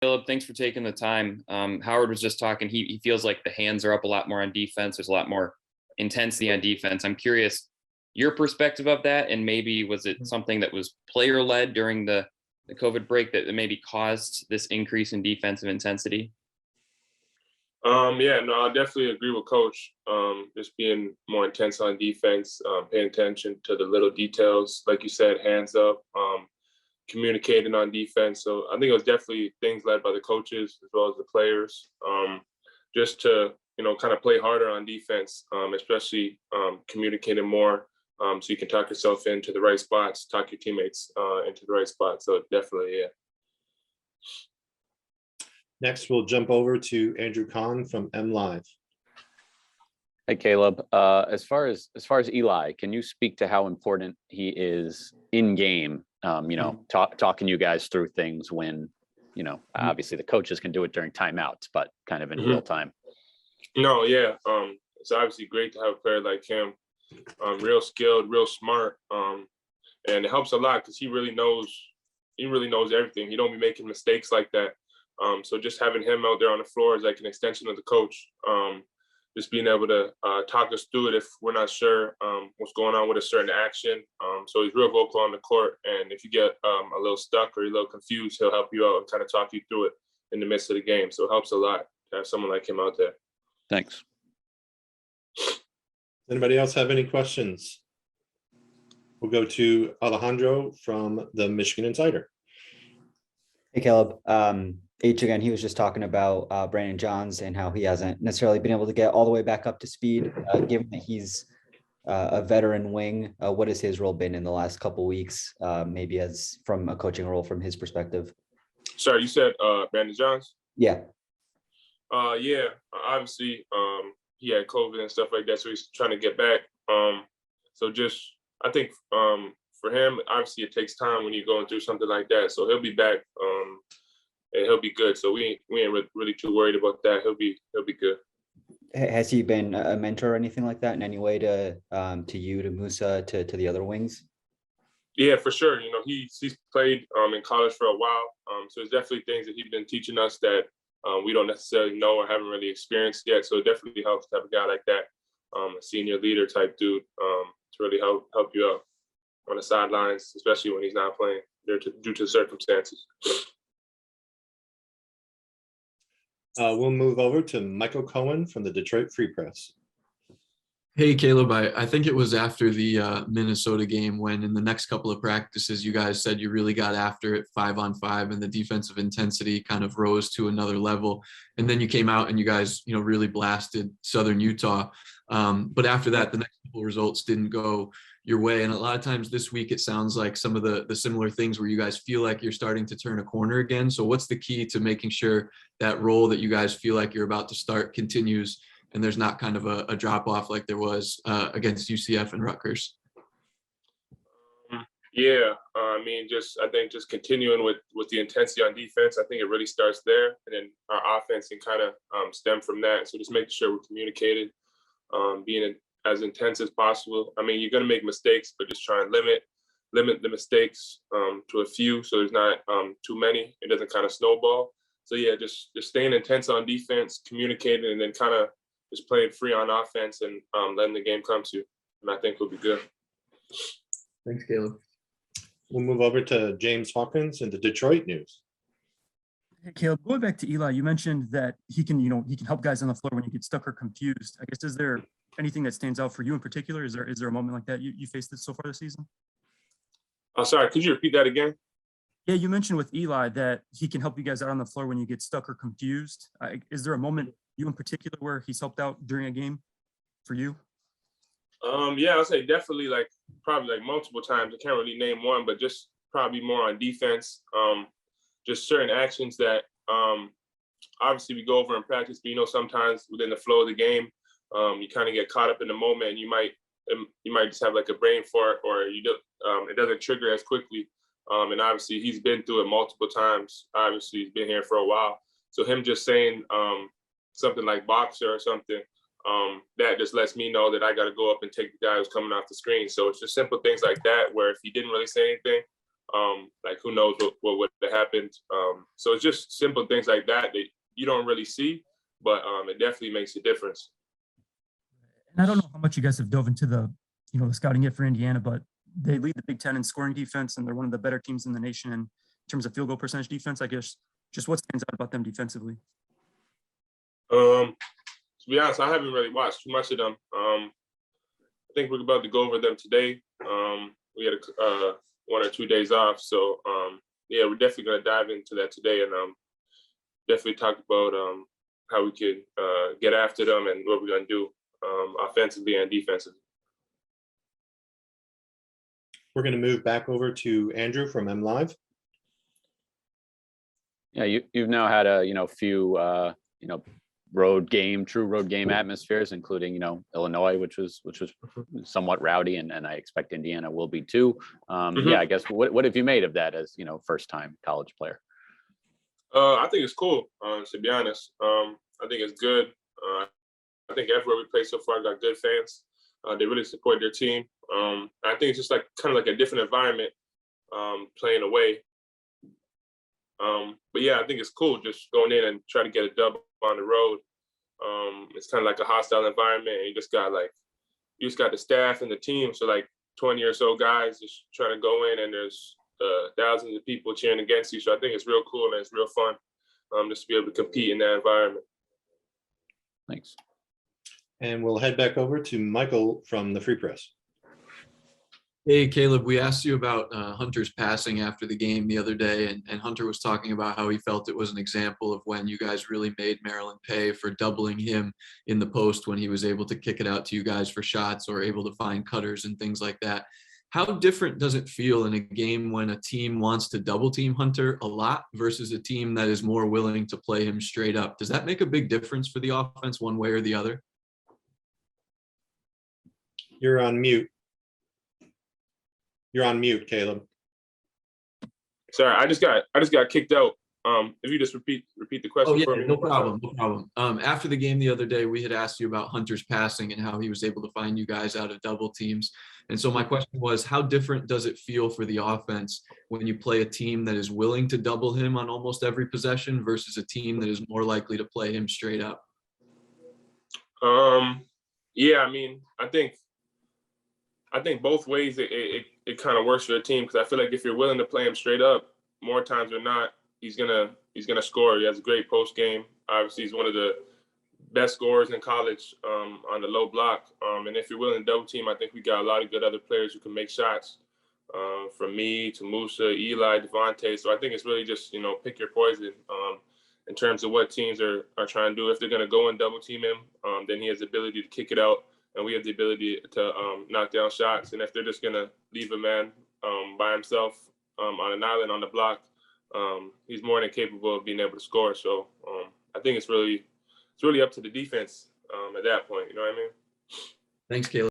Caleb, thanks for taking the time. Howard was just talking. He feels like the hands are up a lot more on defense. There's a lot more intensity on defense. I'm curious your perspective of that, and maybe was it something that was player led during the COVID break that maybe caused this increase in defensive intensity? Yeah, no, I definitely agree with Coach. Just being more intense on defense, paying attention to the little details, like you said, hands up, communicating on defense. So I think it was definitely things led by the coaches as well as the players, just to kind of play harder on defense, especially communicating more, so you can talk yourself into the right spots, talk your teammates into the right spots. So definitely, yeah. Next, we'll jump over to Andrew Kahn from M Live. Hey, Caleb. As far as Eli, can you speak to how important he is in game? Talking you guys through things when, obviously the coaches can do it during timeouts, but kind of in real time. No, yeah. It's obviously great to have a player like him. Real skilled, real smart, and it helps a lot because he really knows everything. He don't be making mistakes like that. So just having him out there on the floor is like an extension of the coach. Just being able to talk us through it if we're not sure what's going on with a certain action. So he's real vocal on the court, and if you get a little stuck or you're a little confused, he'll help you out and kind of talk you through it in the midst of the game. So it helps a lot to have someone like him out there. Thanks. Anybody else have any questions? We'll go to Alejandro from the Michigan Insider. Hey, Caleb. H again, he was just talking about Brandon Johns and how he hasn't necessarily been able to get all the way back up to speed, given that he's a veteran wing. What has his role been in the last couple weeks, maybe as from a coaching role from his perspective? Sorry, you said Brandon Johns? Yeah. Yeah, obviously he had COVID and stuff like that, so he's trying to get back. So just, I think for him, obviously it takes time when you're going through something like that. So he'll be back and he'll be good. So we ain't really too worried about that. He'll be good. Has he been a mentor or anything like that in any way to you, to Musa, to the other wings? Yeah, for sure. He's played in college for a while. So there's definitely things that he's been teaching us that we don't necessarily know or haven't really experienced yet. So it definitely helps to have a guy like that, a senior leader type dude, to really help you out on the sidelines, especially when he's not playing due to circumstances. We'll move over to Michael Cohen from the Detroit Free Press. Hey, Caleb, I think it was after the Minnesota game when in the next couple of practices, you guys said you really got after it 5-on-5 and the defensive intensity kind of rose to another level. And then you came out and you guys, really blasted Southern Utah. But after that, the next couple of results didn't go your way. And a lot of times this week, it sounds like some of the similar things where you guys feel like you're starting to turn a corner again. So what's the key to making sure that role that you guys feel like you're about to start continues and there's not kind of a drop off like there was against UCF and Rutgers? Yeah, I think just continuing with the intensity on defense, I think it really starts there, and then our offense can kind of stem from that. So just making sure we're communicating, being as intense as possible. You're going to make mistakes, but just try and limit the mistakes to a few, so there's not too many. It doesn't kind of snowball. So yeah, just staying intense on defense, communicating, and then kind of just playing free on offense and letting the game come to you. And I think we'll be good. Thanks, Caleb. We'll move over to James Hawkins in the Detroit News. Hey, Caleb, going back to Eli, you mentioned that he can help guys on the floor when you get stuck or confused. I guess, is there anything that stands out for you in particular? Is there a moment like that you faced so far this season? Oh, sorry, could you repeat that again? Yeah, you mentioned with Eli that he can help you guys out on the floor when you get stuck or confused. Is there a moment you in particular where he's helped out during a game for you? Yeah, I'll say definitely probably multiple times. I can't really name one, but just probably more on defense. Just certain actions that obviously we go over in practice, but sometimes within the flow of the game, you kind of get caught up in the moment and you might just have a brain fart or it doesn't trigger as quickly. And obviously he's been through it multiple times. Obviously he's been here for a while. So him just saying something like boxer or something, that just lets me know that I got to go up and take the guy who's coming off the screen. So it's just simple things like that, where if he didn't really say anything, Like who knows what would have happened. So it's just simple things like that that you don't really see, but it definitely makes a difference. And I don't know how much you guys have dove into the scouting yet for Indiana, but they lead the Big Ten in scoring defense, and they're one of the better teams in the nation in terms of field goal percentage defense. I guess just what stands out about them defensively? To be honest, I haven't really watched too much of them. I think we're about to go over them today. We had 1 or 2 days off, so yeah, we're definitely gonna dive into that today, and definitely talk about how we could get after them and what we're gonna do offensively and defensively. We're going to move back over to Andrew from MLive. Yeah, you've now had a few true road game atmospheres, including Illinois, which was somewhat rowdy, and I expect Indiana will be too. Yeah, I guess what have you made of that as first time college player? I think it's cool. To be honest, I think it's good. I think everywhere we play so far got good fans. They really support their team. I think it's just kind of like a different environment playing away. But yeah, I think it's cool just going in and trying to get a dub on the road. It's kind of like a hostile environment, and you just got the staff and the team. So 20 or so guys just trying to go in, and there's thousands of people cheering against you. So I think it's real cool and it's real fun just to be able to compete in that environment. Thanks. And we'll head back over to Michael from the Free Press. Hey, Caleb, we asked you about Hunter's passing after the game the other day, and Hunter was talking about how he felt it was an example of when you guys really made Maryland pay for doubling him in the post when he was able to kick it out to you guys for shots or able to find cutters and things like that. How different does it feel in a game when a team wants to double team Hunter a lot versus a team that is more willing to play him straight up? Does that make a big difference for the offense one way or the other? You're on mute. You're on mute, Caleb. Sorry, I just got kicked out. If you just repeat the question. Oh yeah, for me. no problem. After the game the other day, we had asked you about Hunter's passing and how he was able to find you guys out of double teams. And so my question was, how different does it feel for the offense when you play a team that is willing to double him on almost every possession versus a team that is more likely to play him straight up? Yeah, I mean, I think both ways it kind of works for the team, because I feel like if you're willing to play him straight up, more times than not, he's gonna score. He has a great post game. Obviously, he's one of the best scorers in college on the low block. And if you're willing to double team, I think we got a lot of good other players who can make shots. From me to Musa, Eli, Devontae. So I think it's really just pick your poison in terms of what teams are trying to do. If they're gonna go and double team him, then he has the ability to kick it out, and we have the ability to knock down shots. And if they're just gonna leave a man by himself on an island on the block, he's more than capable of being able to score. So I think it's really up to the defense at that point. You know what I mean? Thanks, Caleb.